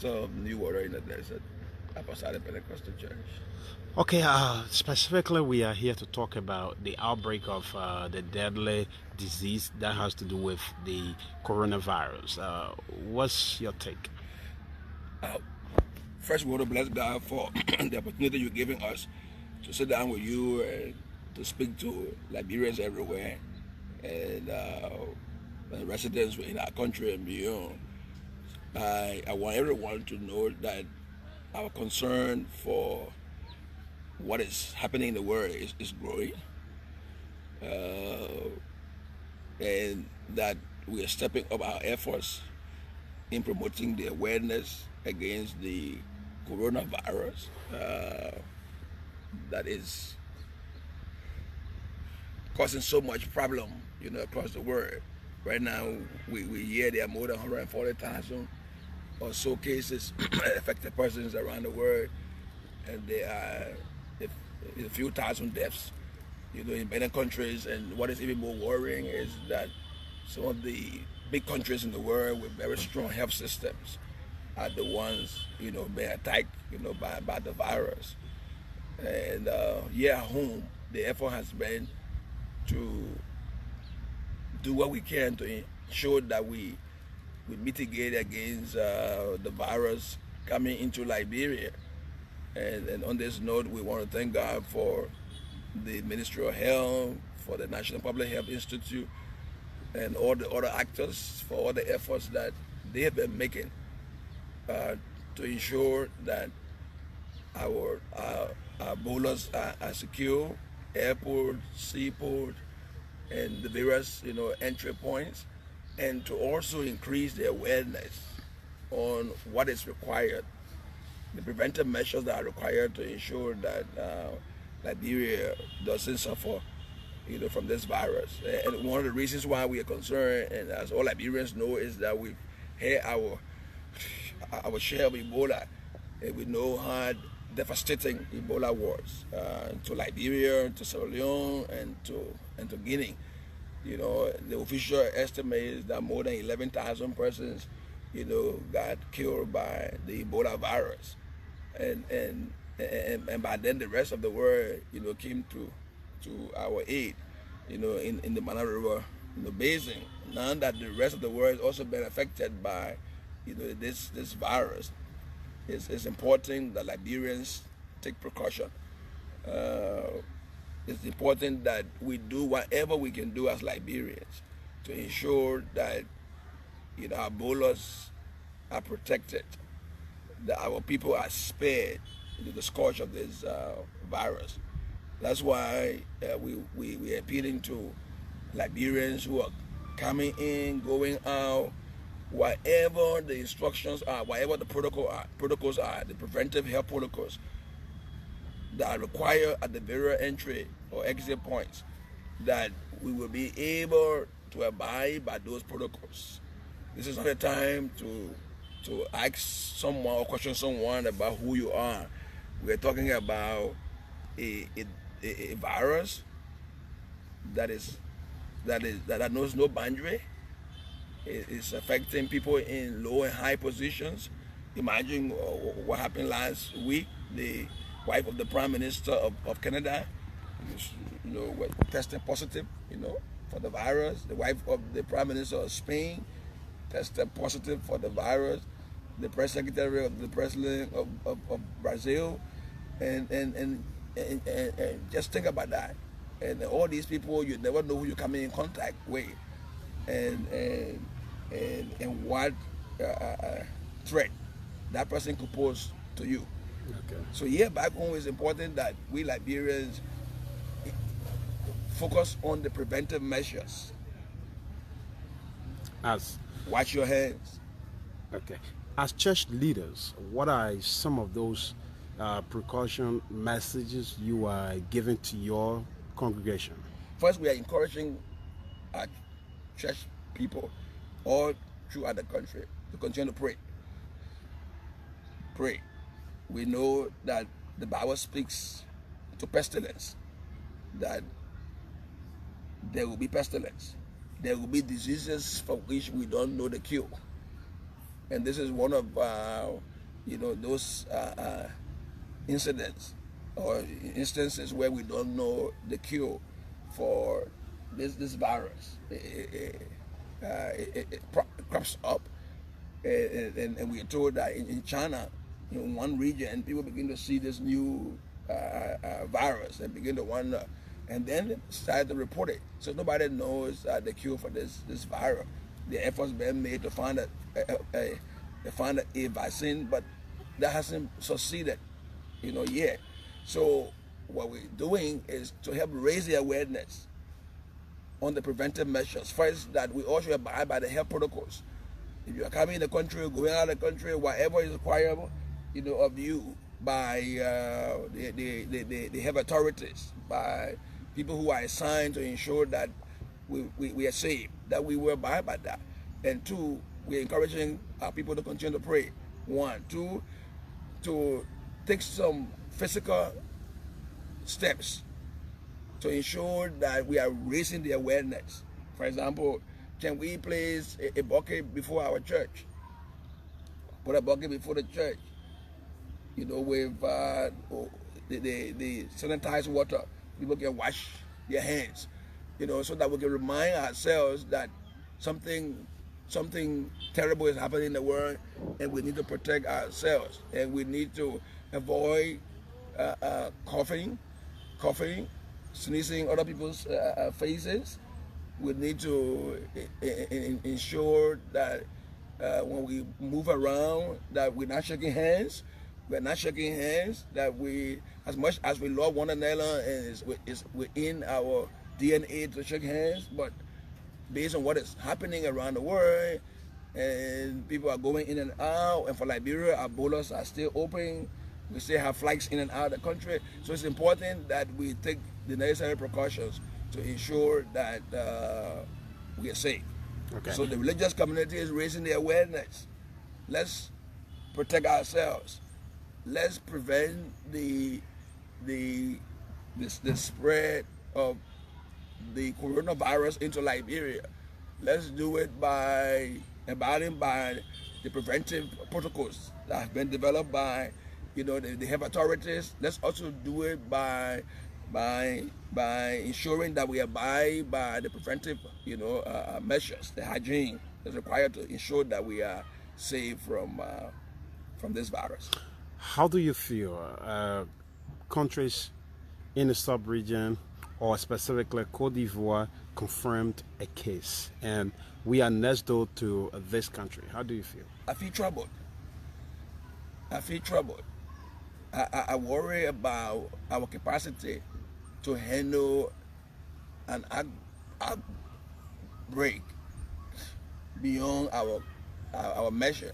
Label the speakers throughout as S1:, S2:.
S1: pastor of New Water in the Desert Apostolic Pentecostal Church.
S2: Okay, specifically, we are here to talk about the outbreak of the deadly disease that has to do with the coronavirus. What's your take?
S1: Uh, First, we want to bless God for the opportunity you're giving us to sit down with you and to speak to Liberians everywhere and residents in our country and beyond. I want everyone to know that our concern for what is happening in the world is growing, uh, and that we are stepping up our efforts in promoting the awareness against the coronavirus that is causing so much problem, across the world. Right now, we hear there are more than 140,000 or so cases affected persons around the world, and there are a few thousand deaths, in many countries. And what is even more worrying is that some of the big countries in the world with very strong health systems are the ones, being attacked, by the virus. And here at home, the effort has been to do what we can to ensure that we mitigate against the virus coming into Liberia. And on this note, we want to thank God for the Ministry of Health, for the National Public Health Institute, and all the other actors for all the efforts that they have been making to ensure that our borders are secure, airport, seaport, and the various entry points, and to also increase the awareness on what is required, the preventive measures that are required to ensure that Liberia doesn't suffer from this virus. And one of the reasons why we are concerned, and as all Liberians know, is that we've had our share of Ebola, and we know how devastating Ebola was to Liberia, to Sierra Leone, and to Guinea. The official estimate is that more than 11,000 persons, got killed by the Ebola virus, and by then the rest of the world, came to our aid, in the Mana River, basin. Now that the rest of the world has also been affected by, this virus, it's important that Liberians take precaution. It's important that we do whatever we can do as Liberians to ensure that our borders are protected, that our people are spared the scourge of this virus. That's why we are appealing to Liberians who are coming in, going out, whatever the instructions are, whatever the protocols are, the preventive health protocols that are required at the various entry or exit points, that we will be able to abide by those protocols. This is not a time to ask someone or question someone about who you are. We're talking about a virus that knows no boundary. It's affecting people in low and high positions. Imagine what happened last week. The wife of the Prime Minister of Canada, tested positive, for the virus. The wife of the Prime Minister of Spain tested positive for the virus. The press secretary of the president of Brazil, and just think about that. And all these people, you never know who you're coming in contact with, and what threat that person could pose to you.
S2: Okay.
S1: So here back home, it's important that we Liberians focus on the preventive measures.
S2: As
S1: Wash your hands.
S2: okay, as church leaders, what are some of those precaution messages you are giving to your congregation?
S1: First, we are encouraging our church people all throughout the country to continue to pray. Pray. We know that the Bible speaks to pestilence, that there will be pestilence. There will be diseases for which we don't know the cure. And this is one of those incidents or instances where we don't know the cure for this virus. It crops up, and we are told that in China, in one region, people begin to see this new virus and begin to wonder, and then start to report it. So nobody knows the cure for this virus. The efforts being made to find a vaccine, but that hasn't succeeded, yet. So what we're doing is to help raise the awareness on the preventive measures. First, that we all should abide by the health protocols. If you are coming in the country, going out of the country, whatever is required, of you by the health authorities, by people who are assigned to ensure that we are safe, that we will abide by that. And two, we're encouraging our people to continue to pray. One, two, to take some physical steps to ensure that we are raising the awareness. For example, can we place a bucket before our church? Put a bucket before the church, with the sanitized water. People can wash their hands, so that we can remind ourselves that something terrible is happening in the world, and we need to protect ourselves, and we need to avoid coughing, sneezing other people's faces. We need to ensure that when we move around, that we're not shaking hands. We're not shaking hands. That we, as much as we love one another, and it's within our DNA to shake hands, but based on what is happening around the world, and people are going in and out, and for Liberia, our borders are still open. We still have flights in and out of the country. So it's important that we take the necessary precautions to ensure that we are safe.
S2: Okay.
S1: So the religious community is raising the awareness. Let's protect ourselves. Let's prevent the spread of the coronavirus into Liberia. Let's do it by abiding by the preventive protocols that have been developed by the health authorities. Let's also do it by ensuring that we abide by the preventive measures, the hygiene that's required to ensure that we are safe from this virus.
S2: How do you feel countries in the sub-region, or specifically Cote d'Ivoire, confirmed a case, and we are next door to this country? How do you feel?
S1: I feel troubled. I worry about our capacity to handle an outbreak beyond our measure.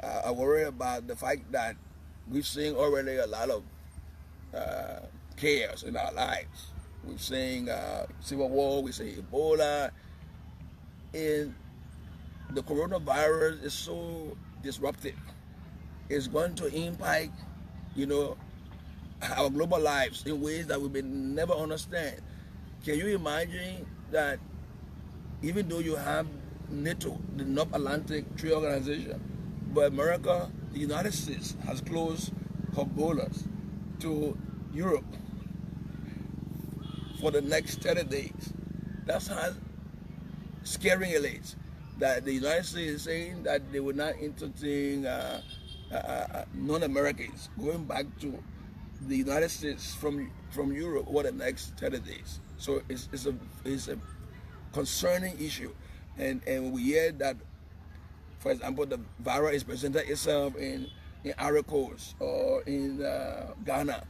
S1: I worry about the fact that we've seen already a lot of chaos in our lives. We've seen civil war, we've seen Ebola, and the coronavirus is so disruptive. It's going to impact, our global lives in ways that we may never understand. Can you imagine that even though you have NATO, the North Atlantic Treaty Organization, but America, the United States, has closed her borders to Europe for the next 30 days? That's how scaring it is. That the United States is saying that they will not entertain non-Americans going back to the United States from Europe over the next 30 days. So it's a concerning issue, and we hear that, for example, the virus is presented itself in Ivory Coast or in Ghana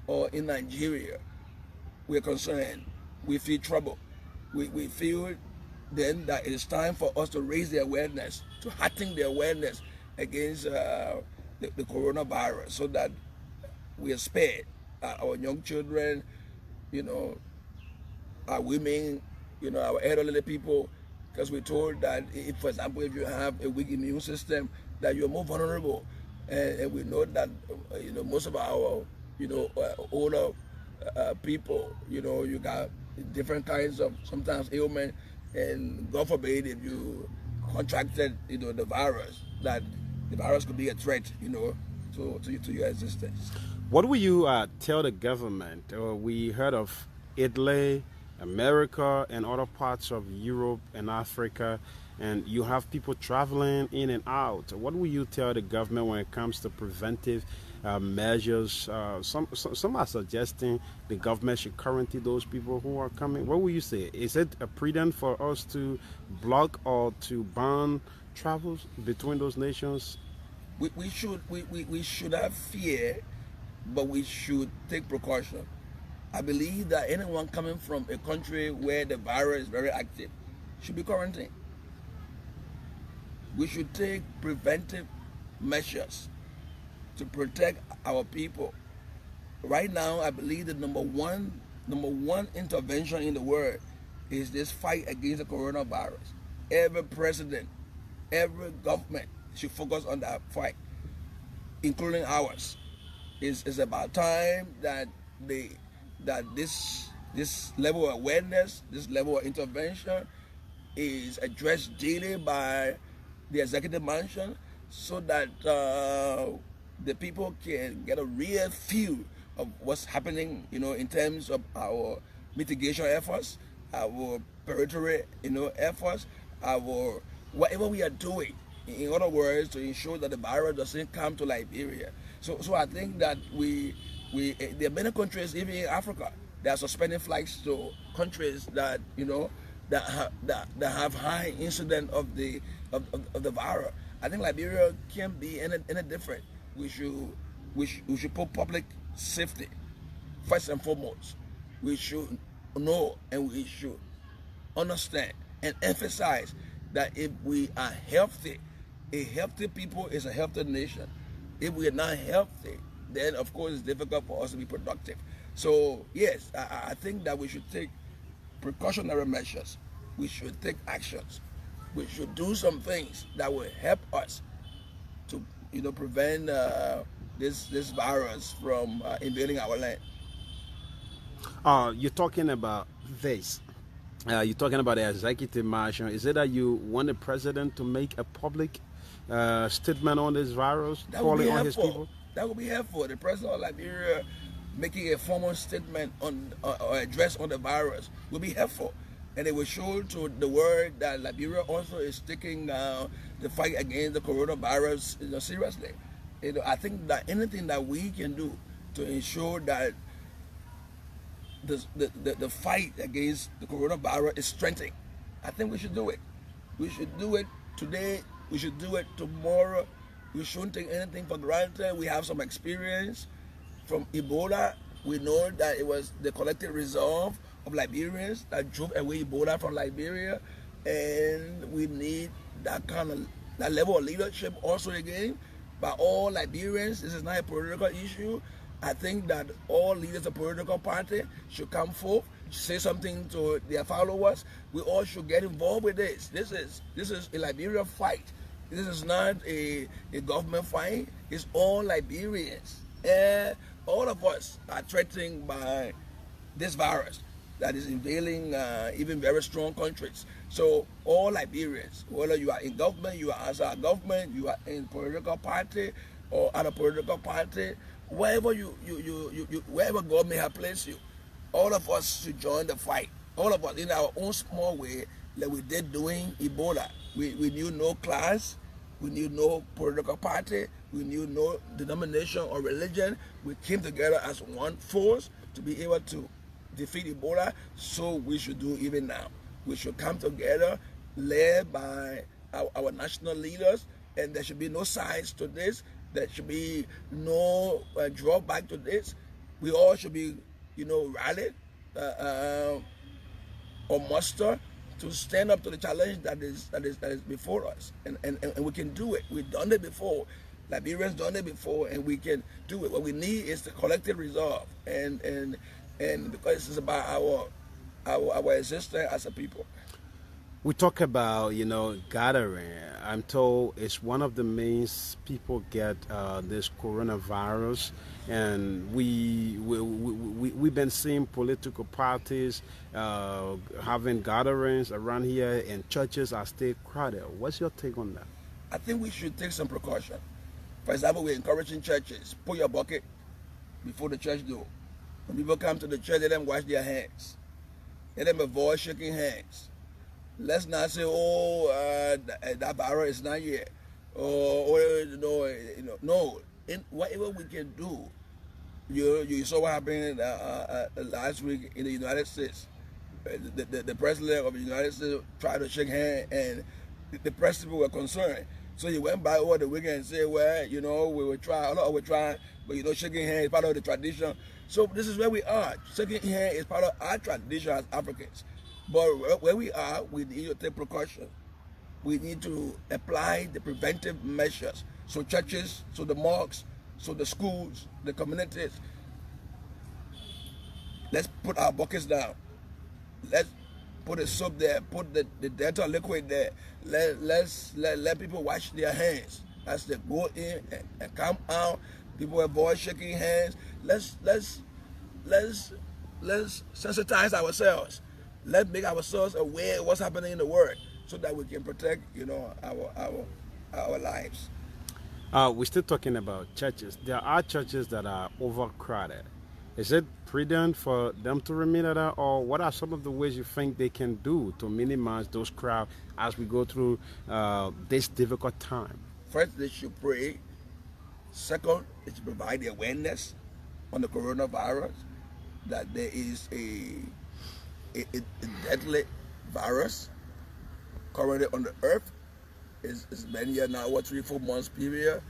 S1: or in Nigeria. We're concerned. We feel trouble. We feel then that it is time for us to raise the awareness, to heighten the awareness against the coronavirus, so that we are spared. Our young children, our women, our elderly people, because we're told that if, for example, if you have a weak immune system, that you're more vulnerable, and we know that most of our older people, you got different kinds of sometimes ailment, and God forbid if you contracted the virus, that the virus could be a threat, to your existence.
S2: What will you tell the government? We heard of Italy, America, and other parts of Europe and Africa, and you have people traveling in and out. What will you tell the government when it comes to preventive measures? Some are suggesting the government should quarantine those people who are coming. What will you say? Is it a prudent for us to block or to ban travels between those nations?
S1: We should have fear, but we should take precaution. I believe that anyone coming from a country where the virus is very active should be quarantined. We should take preventive measures to protect our people. Right now, I believe the number one intervention in the world is this fight against the coronavirus. Every president, every government should focus on that fight, including ours. It's about time that this level of awareness, this level of intervention is addressed daily by the executive mansion, so that the people can get a real feel of what's happening, in terms of our mitigation efforts, our preparatory, efforts, our whatever we are doing. In other words, to ensure that the virus doesn't come to Liberia. So I think that there are many countries, even in Africa, that are suspending flights to countries that that have high incident of the virus. I think Liberia can't be any different. We should put public safety first and foremost. We should know and we should understand and emphasize that if we are healthy, a healthy people is a healthy nation. If we are not healthy, then of course it's difficult for us to be productive. So yes, I think that we should take precautionary measures. We should take actions. We should do some things that will help us to prevent this virus from invading our land.
S2: You're talking about this. You're talking about the executive mansion. Is it that you want the president to make a public statement on this virus, calling on his people?
S1: That would be helpful. The president of Liberia making a formal statement on or address on the virus will be helpful, and it will show to the world that Liberia also is taking the fight against the coronavirus seriously. I think that anything that we can do to ensure that the fight against the coronavirus is strengthening, I think we should do it. We should do it today. We should do it tomorrow. We shouldn't take anything for granted. We have some experience from Ebola. We know that it was the collective resolve of Liberians that drove away Ebola from Liberia, and we need that level of leadership also again by all Liberians. This is not a political issue. I think that all leaders of political party should come forth, say something to their followers. We all should get involved with this. This is a Liberia fight. This is not a government fight. It's all Liberians. All of us are threatened by this virus that is invading even very strong countries. So all Liberians, whether you are in government, you are outside government, you are in political party or other political party, wherever wherever God may have placed you, all of us should join the fight. All of us in our own small way, like we did doing Ebola. We knew no class, we knew no political party, we knew no denomination or religion. We came together as one force to be able to defeat Ebola. So we should do even now. We should come together, led by our national leaders, and there should be no sides to this. There should be no drawback to this. We all should be, rallied or muster to stand up to the challenge that is before us, and we can do it. We've done it before. Liberians done it before, and we can do it. What we need is the collective resolve, and because it's about our existence as a people.
S2: We talk about, gathering. I'm told it's one of the means people get this coronavirus, and we've been seeing political parties having gatherings around here, and churches are still crowded. What's your take on that?
S1: I think we should take some precaution. For example, we're encouraging churches, put your bucket before the church door. When people come to the church, let them wash their hands. Let them avoid shaking hands. Let's not say, oh, that virus is not here. No. Whatever we can do. You saw what happened last week in the United States. The president of the United States tried to shake hands, and the press people were concerned. So he went by over the weekend and said, well, we will try, we're trying, but shaking hands is part of the tradition. So this is where we are. Shaking hands is part of our tradition as Africans. But where we are, we need to take precaution. We need to apply the preventive measures. So churches, so the mosques, so the schools, the communities. Let's put our buckets down. Let's put the soap there, put the dental liquid there. Let people wash their hands as they go in and come out. People avoid shaking hands. Let's sensitize ourselves. Let's make ourselves aware of what's happening in the world so that we can protect, our lives.
S2: We're still talking about churches. There are churches that are overcrowded. Is it prudent for them to remain at that, or what are some of the ways you think they can do to minimize those crowds as we go through this difficult time?
S1: First, they should pray. Second, they should provide the awareness on the coronavirus, that there is a deadly virus currently on the earth. It's been here now, 3-4 months period,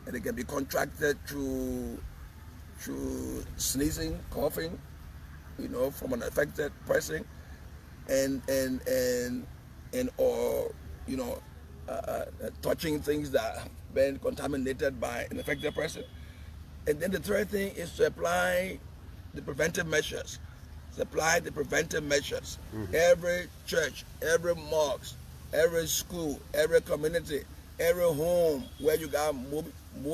S1: and it can be contracted through sneezing, coughing, from an affected person, and or touching things that have been contaminated by an affected person. And then the third thing is to apply the preventive measures. Every church, every mosque, every school, every community, every home where you got more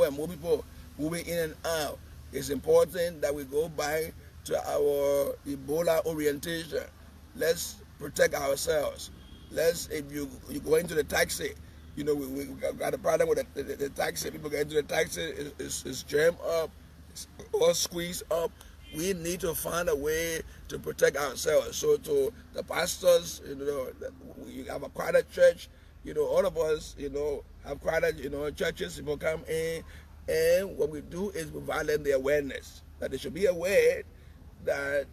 S1: and more people moving in and out, it's important that we go back to our Ebola orientation. Let's protect ourselves. If you go into the taxi, we got a problem with the taxi. People get into the taxi, it's jammed up, it's all squeezed up. We need to find a way to protect ourselves. So to the pastors, we have a crowded church. All of us, have crowded, churches. People come in, and what we do is provide them the awareness that they should be aware that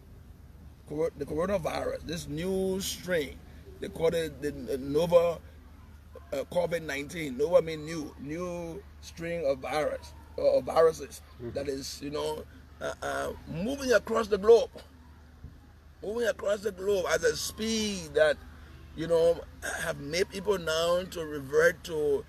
S1: the coronavirus, this new strain, they call it the Nova COVID-19. Nova means new strain of virus or viruses that is, moving across the globe at a speed that, have made people now to revert to,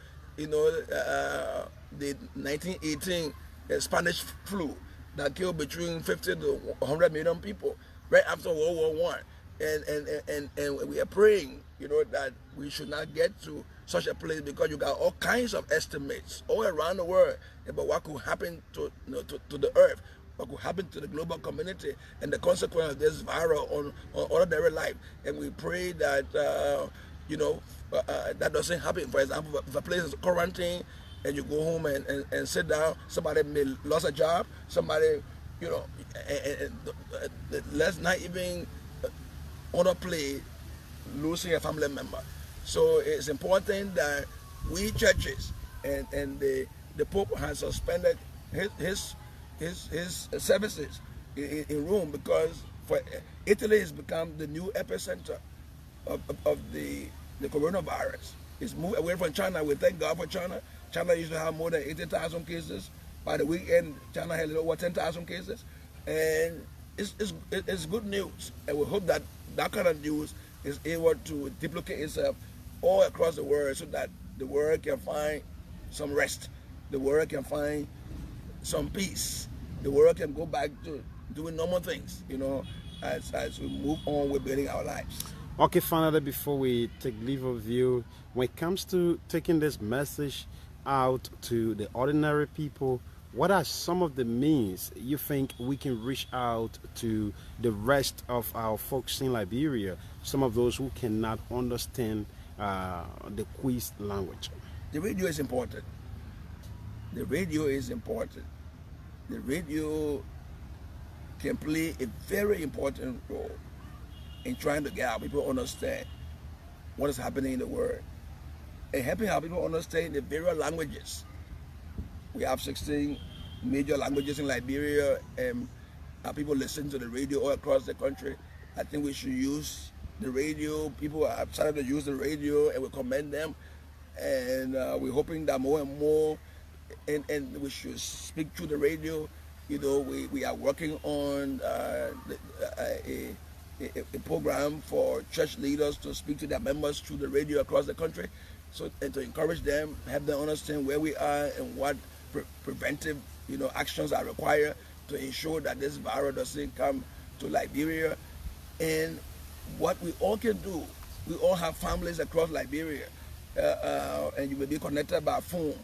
S1: the 1918 Spanish flu that killed between 50 to 100 million people right after World War I. And we are praying, that we should not get to such a place, because you got all kinds of estimates all around the world about what could happen to the earth, what could happen to the global community, and the consequence of this virus on ordinary life. And we pray that that doesn't happen. For example, if a place is quarantine and you go home and sit down, somebody may lost a job, somebody, let's not even underplay losing a family member. So it's important that we churches and the Pope has suspended his services in Rome, because Italy has become the new epicenter of the coronavirus. It's moved away from China. We thank God for China. China used to have more than 80,000 cases. By the weekend, China had over 10,000 cases. And it's good news. And we hope that kind of news is able to duplicate itself all across the world, so that the world can find some rest. The world can find some peace. The world can go back to doing normal things, as we move on with building our lives.
S2: Okay, finally, before we take leave of you, when it comes to taking this message out to the ordinary people, what are some of the means you think we can reach out to the rest of our folks in Liberia, some of those who cannot understand the Quiz language?
S1: The radio is important. The radio is important. The radio can play a very important role in trying to get our people to understand what is happening in the world and helping our people understand the various languages. We have 16 major languages in Liberia, and our people listen to the radio all across the country. I think we should use the radio. People have started to use the radio, and we commend them. And we're hoping that more and more, and we should speak through the radio. You know, we are working on a program for church leaders to speak to their members through the radio across the country, so and to encourage them, have them understand where we are and what preventive, you know, actions are required to ensure that this virus doesn't come to Liberia. And what we all can do, we all have families across Liberia, and you may be connected by phone,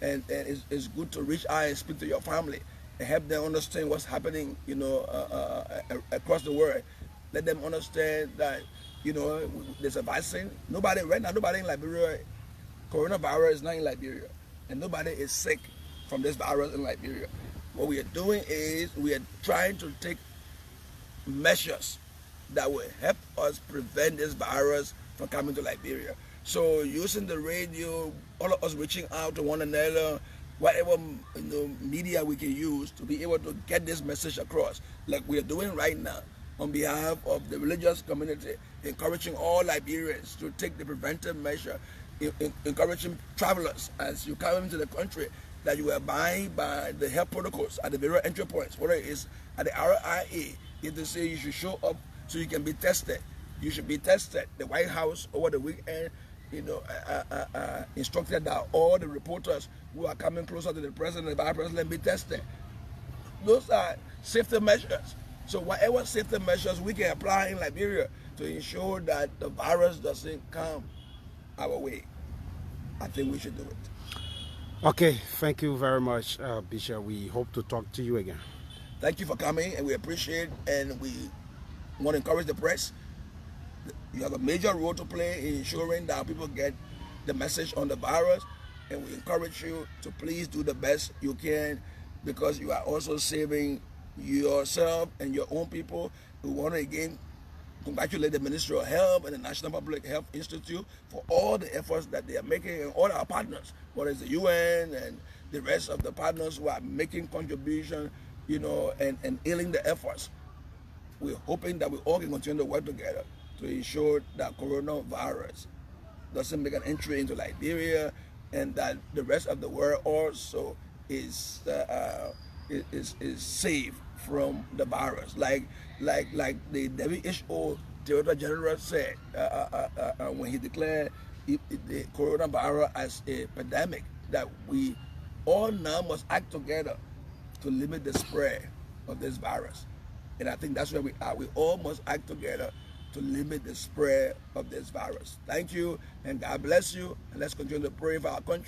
S1: and it's good to reach out and speak to your family and help them understand what's happening, you know, across the world. Let them understand that, you know, there's a vaccine. Nobody right now, nobody in Liberia, coronavirus is not in Liberia, and nobody is sick from this virus in Liberia. What we are doing is we are trying to take measures that will help us prevent this virus from coming to Liberia. So using the radio, all of us reaching out to one another, whatever, you know, media we can use to be able to get this message across, like we are doing right now on behalf of the religious community, encouraging all Liberians to take the preventive measure, encouraging travelers as you come into the country that you abide by the health protocols at the various entry points, whether it is at the RIA, if they say you should show up so you can be tested. You should be tested. The White House over the weekend, you know, instructed that all the reporters who are coming closer to the president and the vice president be tested. Those are safety measures. So whatever safety measures we can apply in Liberia to ensure that the virus doesn't come our way, I think we should do it.
S2: Okay, thank you very much, Bishop. We hope to talk to you again.
S1: Thank you for coming, and we appreciate, and we want to encourage the press. You have a major role to play in ensuring that people get the message on the virus, and we encourage you to please do the best you can, because you are also saving yourself and your own people. We want to again congratulate the Ministry of Health and the National Public Health Institute for all the efforts that they are making, and all our partners, whether it's the UN and the rest of the partners who are making contributions, you know, and ailing the efforts. We're hoping that we all can continue to work together to ensure that coronavirus doesn't make an entry into Liberia, and that the rest of the world also is safe from the virus. Like the WHO Director General said when he declared the coronavirus as a pandemic, that we all now must act together to limit the spread of this virus. And I think that's where we are. We all must act together to limit the spread of this virus. Thank you, and God bless you, and let's continue to pray for our country.